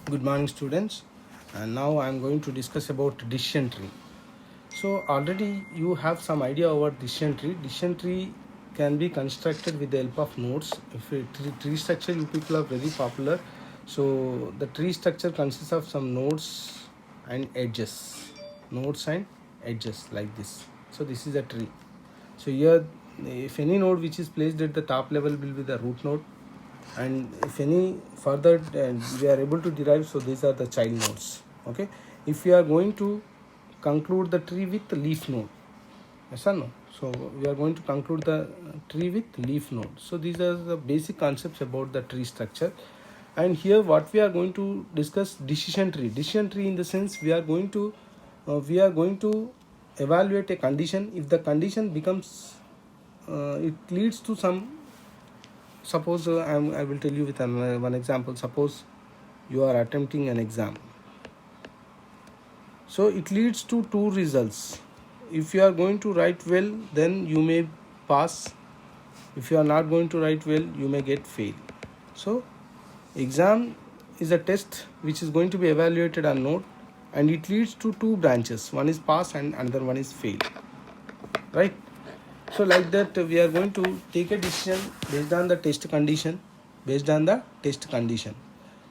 Good morning, students. And now I am going to discuss about decision tree. So already you have some idea about decision tree. Decision tree can be constructed with the help of nodes. If a tree structure, you people are very popular. So the tree structure consists of some nodes and edges. Nodes and edges like this. So this is a tree. So here, if any node which is placed at the top level will be the root node, and if any further we are able to derive, so these are the child nodes. Okay, if we are going to conclude the tree with leaf node, yes or no? So we are going to conclude the tree with leaf node. So these are the basic concepts about the tree structure. And here what we are going to discuss, decision tree. Decision tree in the sense we are going to evaluate a condition. If the condition becomes it leads to some, suppose I will tell you with one example. Suppose you are attempting an exam, so it leads to two results. If you are going to write well, then you may pass. If you are not going to write well, you may get fail. So exam is a test which is going to be evaluated on node, and it leads to two branches. One is pass and another one is fail, right? So like that we are going to take a decision based on the test condition.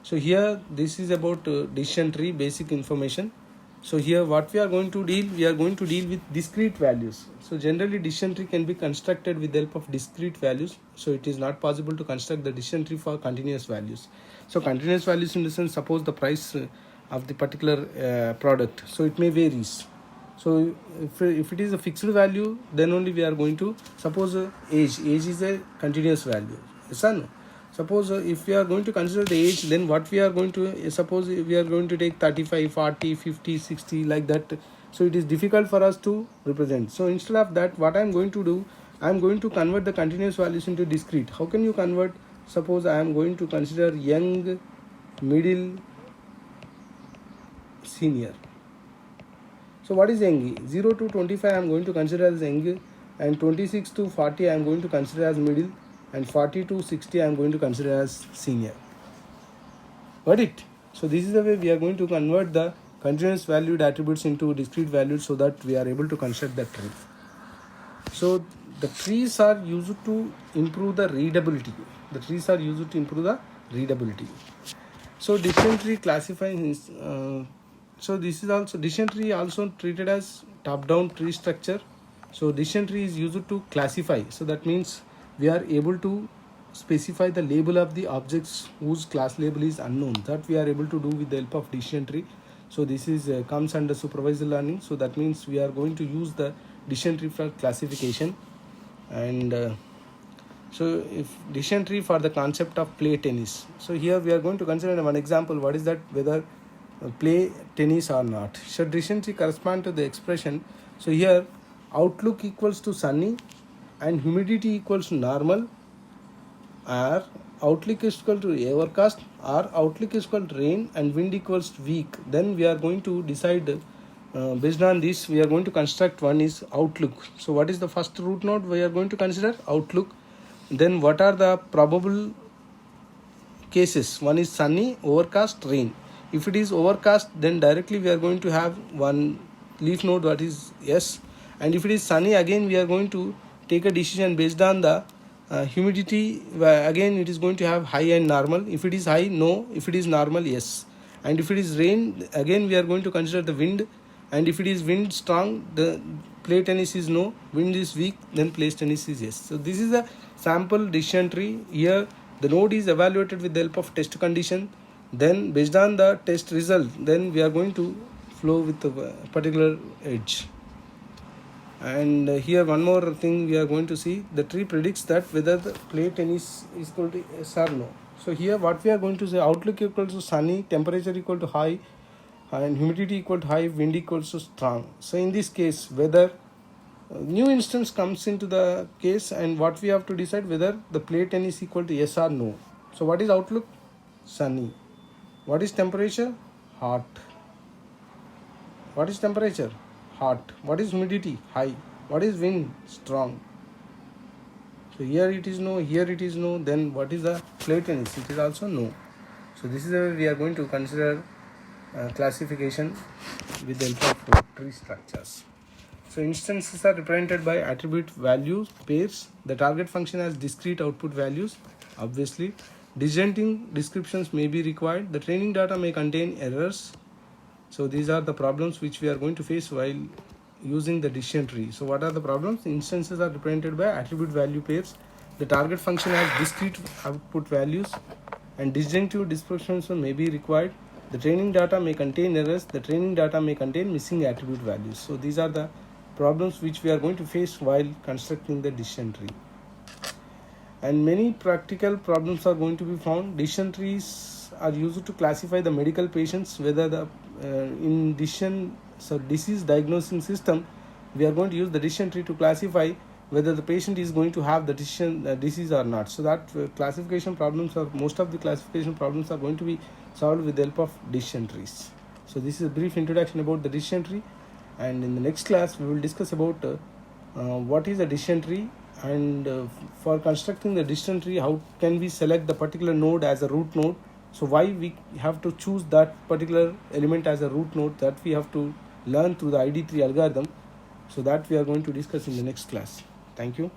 So here this is about decision tree basic information. So here what we are going to deal with discrete values. So generally decision tree can be constructed with the help of discrete values. So it is not possible to construct the decision tree for continuous values. So continuous values in the sense, suppose the price of the particular product, so it may varies. So if it is a fixed value, then only we are going to, suppose age is a continuous value, yes or no? Suppose if we are going to consider the age, then what we are going to, suppose we are going to take 35, 40, 50, 60 like that. So it is difficult for us to represent. So instead of that, what I am going to do, I am going to convert the continuous values into discrete. How can you convert? Suppose I am going to consider young, middle, senior. So what is young? 0 to 25 I am going to consider as young, and 26 to 40 I am going to consider as middle, and 40 to 60 I am going to consider as senior. Got it? So this is the way we are going to convert the continuous valued attributes into discrete values, so that we are able to construct the tree. So the trees are used to improve the readability. So decision tree classifies. So this is also, decision tree also treated as top-down tree structure. So decision tree is used to classify. So that means we are able to specify the label of the objects whose class label is unknown. That we are able to do with the help of decision tree. So this is comes under supervised learning. So that means we are going to use the decision tree for classification. And so if decision tree for the concept of play tennis. So here we are going to consider one example. What is that? Whether play tennis or not. Should decision tree correspond to the expression? So here outlook equals to sunny and humidity equals to normal, or outlook is equal to overcast, or outlook is equal to rain and wind equals to weak. Then we are going to decide based on this we are going to construct one is outlook. So what is the first root node we are going to consider? Outlook. Then what are the probable cases? One is sunny, overcast, rain. If it is overcast, then directly we are going to have one leaf node, that is yes. And if it is sunny, again we are going to take a decision based on the humidity. Again it is going to have high and normal. If it is high, no. If it is normal, yes. And if it is rain, again we are going to consider the wind. And if it is wind strong, the play tennis is no. Wind is weak, then play tennis is yes. So this is a sample decision tree. Here the node is evaluated with the help of test condition. Then based on the test result, then we are going to flow with a particular edge. And here one more thing we are going to see. The tree predicts that whether the play tennis is equal to yes or no. So here what we are going to say, outlook equal to sunny, temperature equal to high, and humidity equal to high, wind equals to strong. So in this case, whether new instance comes into the case, and what we have to decide whether the play tennis equal to yes or no. So what is outlook? Sunny. What is temperature? Hot. What is temperature? Hot. What is humidity? High. What is wind? Strong. So here it is no, here it is no. Then what is the play tennis? It is also no. So this is where we are going to consider classification with the help of tree structures. So instances are represented by attribute values pairs. The target function has discrete output values. Obviously, disjointing descriptions may be required. The training data may contain errors. So these are the problems which we are going to face while using the decision tree. So what are the problems? Instances are represented by attribute value pairs. The target function has discrete output values, and disjunctive descriptions may be required. The training data may contain errors. The training data may contain missing attribute values. So these are the problems which we are going to face while constructing the decision tree. And many practical problems are going to be found. Decision trees are used to classify the medical patients, whether the in decision disease diagnosing system, we are going to use the decision tree to classify whether the patient is going to have the disease or not. So that classification problems, or most of the classification problems, are going to be solved with the help of decision trees. So this is a brief introduction about the decision tree, and in the next class we will discuss about what is a decision tree, and for constructing the decision tree, how can we select the particular node as a root node. So why we have to choose that particular element as a root node, that we have to learn through the ID tree algorithm. So that we are going to discuss in the next class. Thank you.